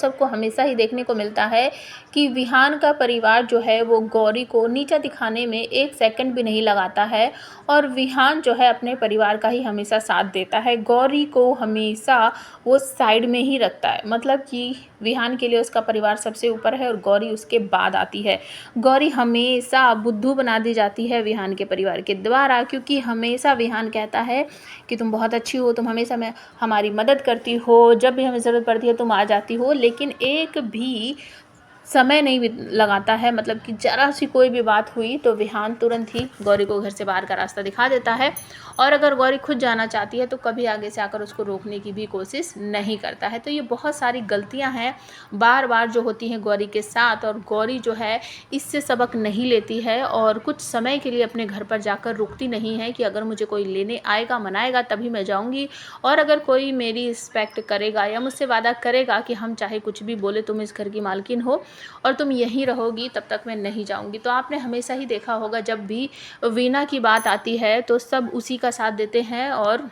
कौशव को हमेशा ही देखने को मिलता है कि विहान का परिवार जो है वो गौरी को नीचा दिखाने में 1 सेकंड भी नहीं लगाता है और विहान जो है अपने परिवार का ही हमेशा साथ देता है। गौरी को हमेशा वो साइड में ही रखता है, मतलब कि विहान के लिए उसका परिवार सबसे ऊपर है और गौरी उसके बाद आती है। गौरी हमेशा बुद्धू बना दी जाती है विहान के परिवार के द्वारा, क्योंकि हमेशा विहान कहता है कि तुम बहुत अच्छी हो, तुम हमेशा मैं हमारी मदद करती हो, जब भी हमें ज़रूरत पड़ती है तुम आ जाती हो, लेकिन एक भी समय नहीं लगाता है। मतलब कि ज़रा सी कोई भी बात हुई तो विहान तुरंत ही गौरी को घर से बाहर का रास्ता दिखा देता है और अगर गौरी खुद जाना चाहती है तो कभी आगे से आकर उसको रोकने की भी कोशिश नहीं करता है। तो ये बहुत सारी गलतियां हैं बार बार जो होती हैं गौरी के साथ, और गौरी जो है इससे सबक नहीं लेती है और कुछ समय के लिए अपने घर पर जाकर रुकती नहीं है कि अगर मुझे कोई लेने आएगा मनाएगा तभी मैं जाऊँगी, और अगर कोई मेरी रिस्पेक्ट करेगा या मुझसे वादा करेगा कि हम चाहे कुछ भी बोले तुम इस घर की मालकिन हो और तुम यहीं रहोगी तब तक मैं नहीं जाऊंगी। तो आपने हमेशा ही देखा होगा जब भी वीना की बात आती है तो सब उसी का साथ देते हैं और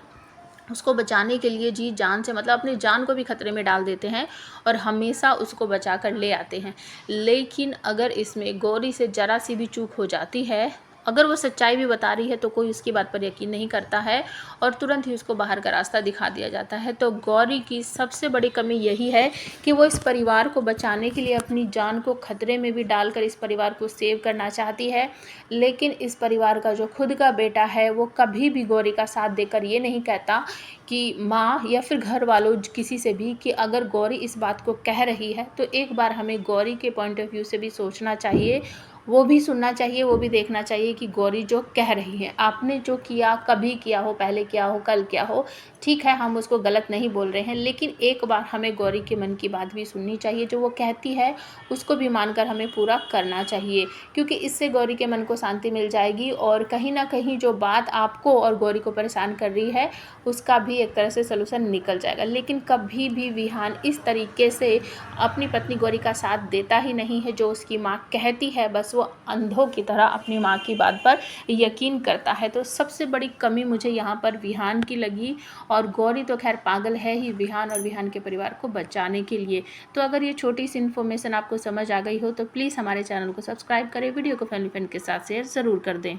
उसको बचाने के लिए जी जान से, मतलब अपनी जान को भी खतरे में डाल देते हैं और हमेशा उसको बचा कर ले आते हैं। लेकिन अगर इसमें गौरी से ज़रा सी भी चूक हो जाती है, अगर वो सच्चाई भी बता रही है तो कोई उसकी बात पर यकीन नहीं करता है और तुरंत ही उसको बाहर का रास्ता दिखा दिया जाता है। तो गौरी की सबसे बड़ी कमी यही है कि वो इस परिवार को बचाने के लिए अपनी जान को खतरे में भी डालकर इस परिवार को सेव करना चाहती है, लेकिन इस परिवार का जो खुद का बेटा है वो कभी भी गौरी का साथ देकर ये नहीं कहता कि माँ या फिर घर वालों किसी से भी कि अगर गौरी इस बात को कह रही है तो एक बार हमें गौरी के पॉइंट ऑफ व्यू से भी सोचना चाहिए, वो भी सुनना चाहिए, वो भी देखना चाहिए कि गौरी जो कह रही है, आपने जो किया कभी किया हो, पहले किया हो, कल किया हो, ठीक है हम उसको गलत नहीं बोल रहे हैं, लेकिन एक बार हमें गौरी के मन की बात भी सुननी चाहिए। जो वो कहती है उसको भी मानकर हमें पूरा करना चाहिए, क्योंकि इससे गौरी के मन को शांति मिल जाएगी और कहीं ना कहीं जो बात आपको और गौरी को परेशान कर रही है उसका भी एक तरह से सलूशन निकल जाएगा। लेकिन कभी भी विहान इस तरीके से अपनी पत्नी गौरी का साथ देता ही नहीं है। जो उसकी माँ कहती है बस वो अंधों की तरह अपनी माँ की बात पर यकीन करता है। तो सबसे बड़ी कमी मुझे यहाँ पर विहान की लगी, और गौरी तो खैर पागल है ही विहान और विहान के परिवार को बचाने के लिए। तो अगर ये छोटी सी इन्फॉर्मेशन आपको समझ आ गई हो तो प्लीज़ हमारे चैनल को सब्सक्राइब करें, वीडियो को फैमिली फ्रेंड के साथ शेयर ज़रूर कर दें।